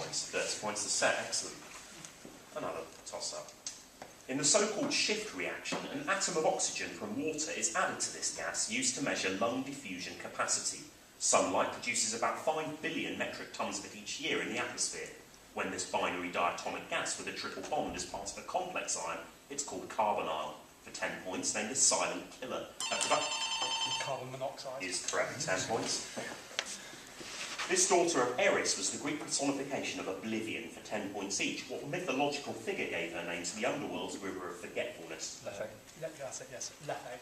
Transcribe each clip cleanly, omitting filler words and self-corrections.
points. 30 points to set. Excellent. Another toss-up. In the so-called shift reaction, an atom of oxygen from water is added to this gas, used to measure lung diffusion capacity. Sunlight produces about 5 billion metric tons of it each year in the atmosphere. When this binary diatomic gas with a triple bond is part of a complex ion, it's called carbonyl. For 10 points, named the silent killer. Carbon monoxide. Is correct. 10 points. This daughter of Eris was the Greek personification of oblivion. For 10 points each. What mythological figure gave her name to the underworld's river of forgetfulness? Lethe. That's it, yes. Lethe.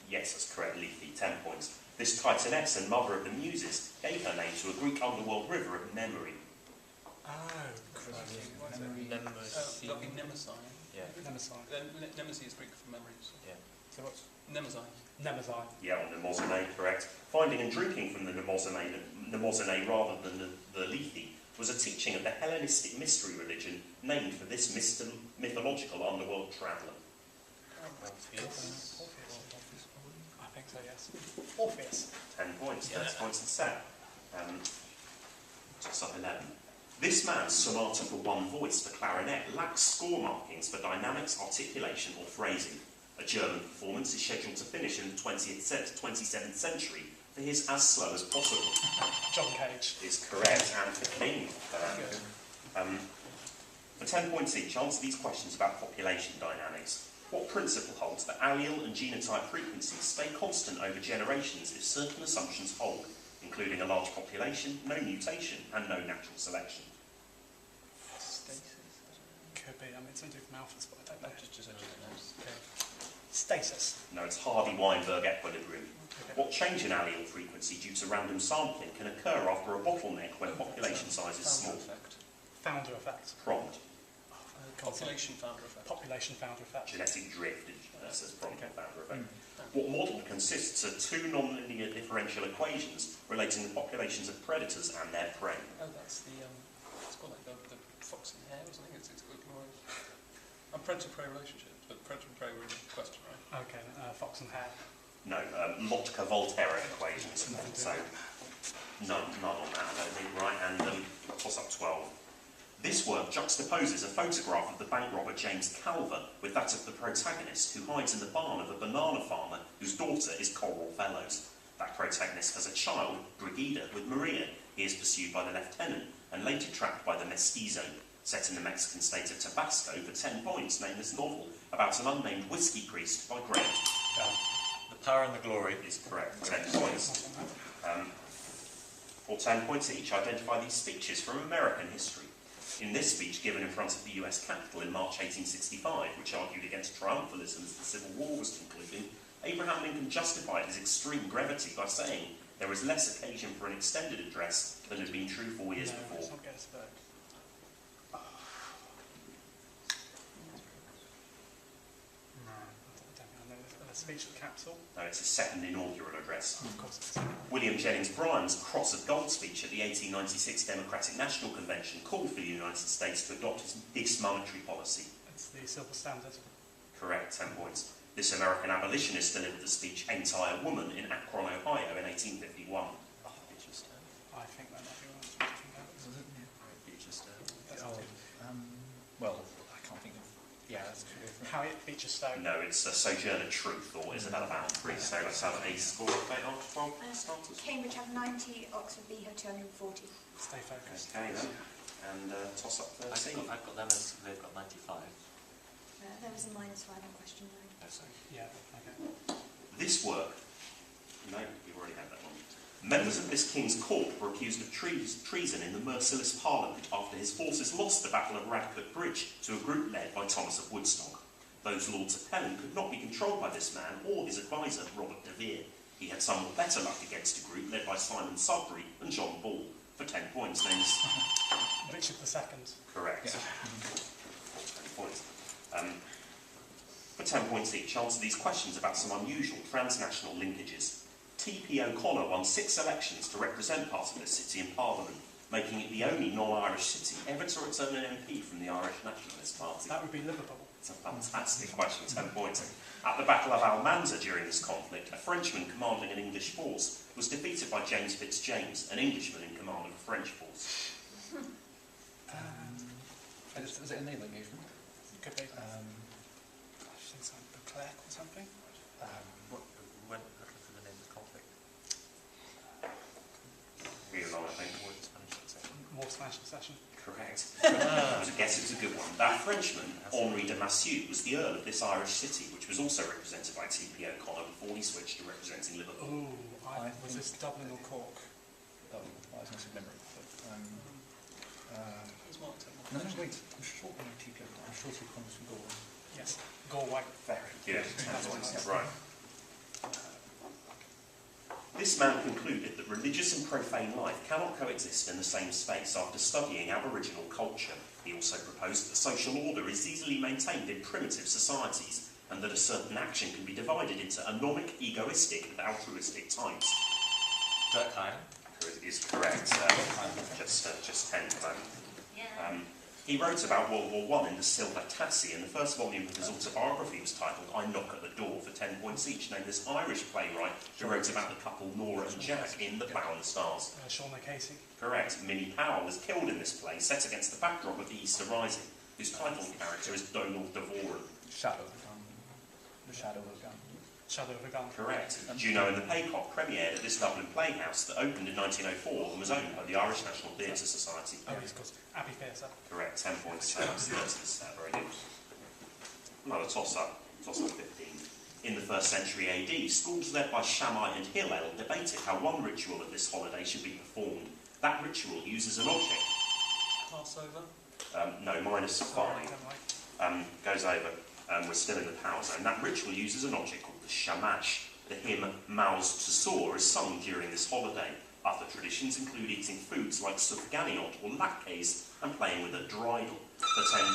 Yes, that's correct. Lethe. 10 points. This titaness and mother of the Muses gave her name to a Greek underworld river of memory. Oh, Nemesis. Yeah. Nemesis is Greek for memories. Yeah. So what's Nemesis. Nemesis? Yeah, on Mnemosyne, correct. Finding and drinking from the Mnemosyne rather than the Lethe was a teaching of the Hellenistic mystery religion named for this mythological underworld traveller. Orpheus. I think so, yes. Orpheus. 10 points, 30 points and set. Toss up 11. This man's sonata for one voice for clarinet lacks score markings for dynamics, articulation or phrasing. A German performance is scheduled to finish in the 27th century for his As Slow as Possible. John Cage. Is correct, and for King. For 10 points each, answer these questions about population dynamics. What principle holds that allele and genotype frequencies stay constant over generations if certain assumptions hold, including a large population, no mutation, and no natural selection? Could be. I mean, it's something from alphas, but I don't know. Stasis. No, it's Hardy-Weinberg equilibrium. Okay. What change in allele frequency due to random sampling can occur after a bottleneck when population size is small? Founder effect. Prompt. Population founder effect. Population founder effect. Genetic drift, says prompt or founder effect. What model consists of two nonlinear differential equations relating the populations of predators and their prey? Oh, that's the, it's called like the fox and hare or something. It's called and predator-prey relationships, but predator-prey were in question, right? Okay, fox and hare. No, Lotka-Volterra equations. So, none on that, I don't think, right? And toss up 12. This work juxtaposes a photograph of the bank robber James Calver with that of the protagonist, who hides in the barn of a banana farmer whose daughter is Coral Fellows. That protagonist has a child, Brigida, with Maria. He is pursued by the lieutenant and later trapped by the Mestizo. Set in the Mexican state of Tabasco for 10 points, name this novel about an unnamed whiskey priest by Greg. The Power and the Glory. Is correct. 10 points. For 10 points each, identify these speeches from American history. In this speech given in front of the US Capitol in March 1865, which argued against triumphalism as the Civil War was concluding, Abraham Lincoln justified his extreme brevity by saying there was less occasion for an extended address than had been true 4 years before. It's not Gettysburg. No, I don't know. The speech at the Capitol. No, it's his second inaugural address. Of course it's William Jennings Bryan's Cross of Gold speech at the 1896 Democratic National Convention called for the United States to adopt this monetary policy. It's the silver standard. Correct, 10 points. This American abolitionist delivered the speech Ain't I a Woman in Akron, Ohio in 1851. I think that might be what I was talking about. Well, I can't think of. Yeah, that's true. Harriet Beecher Stowe. No, it's Sojourner Truth or Isabella Bowdry. So let's have a score update on 12 starters. Cambridge have 90, Oxford B have 240. Stay focused. Okay, then. And toss up 13. I've got them as they've got 95. There was a -5 on question 9. Yeah, okay. This work, no, you've already had that one. Members of this King's Court were accused of treason in the merciless Parliament after his forces lost the Battle of Radcliffe Bridge to a group led by Thomas of Woodstock. Those Lords of Pelham could not be controlled by this man or his advisor, Robert de Vere. He had somewhat better luck against a group led by Simon Sudbury and John Ball. For 10 points, names. Richard II. Correct. Yeah. 10 points. For 10 points each, answer these questions about some unusual transnational linkages. T.P. O'Connor won 6 elections to represent part of the city in Parliament, making it the only non-Irish city ever to return an MP from the Irish Nationalist Party. That would be Liverpool. It's a fantastic question, 10 points. At the Battle of Almanza during this conflict, a Frenchman commanding an English force was defeated by James Fitzjames, an Englishman in command of a French force. Was it a name I gave them? Could be. I think something, Leclerc or something. What, when looking for the name of the conflict? Really long, I think. War in the Spanish Succession. More Spanish succession. Correct. I guess it was a good one. That Frenchman, Henri de Massieu, was the Earl of this Irish city, which was also represented by T.P. O'Connor before he switched to representing Liverpool. Was this Dublin or Cork? Oh, I was going to say memory. But, It's Martin. no, wait. I'm sure I'm sure T. Connors from Galway. Yes. Galway. Very Yeah, That's what I said. right. This man concluded that religious and profane life cannot coexist in the same space after studying Aboriginal culture. He also proposed that social order is easily maintained in primitive societies and that a certain action can be divided into anomic, egoistic and altruistic types. Durkheim. Is correct. Just 10 to vote. He wrote about World War I in the Silver Tassie, and the first volume of his autobiography was titled I Knock at the Door for 10 points each, named this Irish playwright who wrote about the couple Nora and Jack in The Plough and the Stars. Sean Casey. Correct. Minnie Powell was killed in this play, set against the backdrop of the Easter Rising, whose title character is Donald Devoren. Shadow of the Gun. The Shadow of the Gun. Shadow of a Gun. Correct. Juno and the Paycock premiered at this Dublin Playhouse that opened in 1904 and was owned by the Irish National Theatre Society. Oh, he's called Abbey Theatre. Correct, 10 points. Very good. Another toss-up, toss-up 15. In the 1st century AD, schools led by Shammai and Hillel debated how one ritual of this holiday should be performed. That ritual uses an object. Passover. No, -5. Goes over. We're still in the power zone. That ritual uses an object called the shamash. The hymn Mouths to Soar is sung during this holiday. Other traditions include eating foods like sufganiot or latkes and playing with a dreidel. For 10,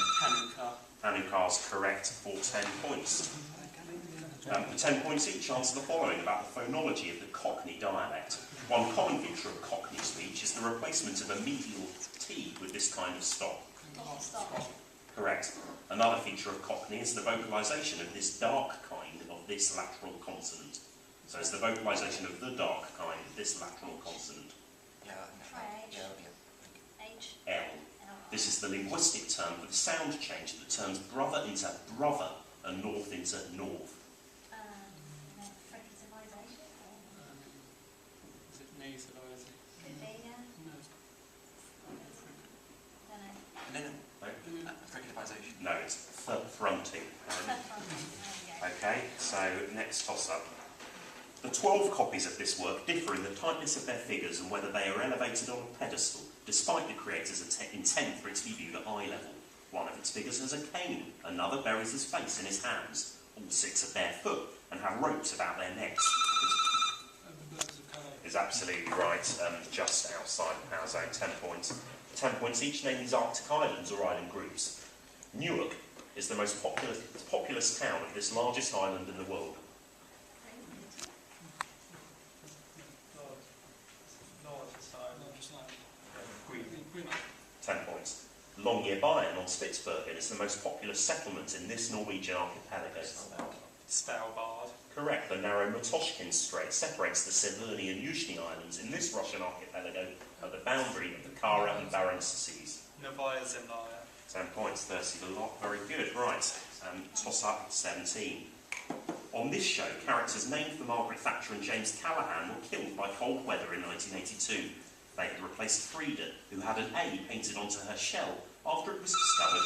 Hanukkah's correct for 10 points. For 10 points each, answer the following about the phonology of the Cockney dialect. One common feature of Cockney speech is the replacement of a medial T with this kind of stop. Correct. Another feature of Cockney is the vocalisation of this dark kind of this lateral consonant. So it's the vocalisation of the dark kind of this lateral consonant. L. This is the linguistic term for the sound change that turns brother into brother and north into north. Is it nasalising? Fricativization. No, it's fronting. Okay, so next toss-up. The 12 copies of this work differ in the tightness of their figures and whether they are elevated on a pedestal, despite the creator's intent for it to be viewed at eye level. One of its figures has a cane, another buries his face in his hands. All 6 are barefoot and have ropes about their necks. Is absolutely right, just outside the power zone, 10 points. 10 points each, name these Arctic islands or island groups. Newark is the most populous town of this largest island in the world. Green. 10 points. Longyearbyen on Spitsbergen is the most populous settlement in this Norwegian archipelago. Svalbard. Correct. The narrow Matoshkin Strait separates the Severny and Yuzhny Islands in this Russian archipelago at the boundary of the Kara and Barents Seas. Novaya Zemlya. 10 points, 30 a lot. Very good. Right. Toss up 17. On this show, characters named for Margaret Thatcher and James Callaghan were killed by cold weather in 1982. They had replaced Frida, who had an A painted onto her shell after it was discovered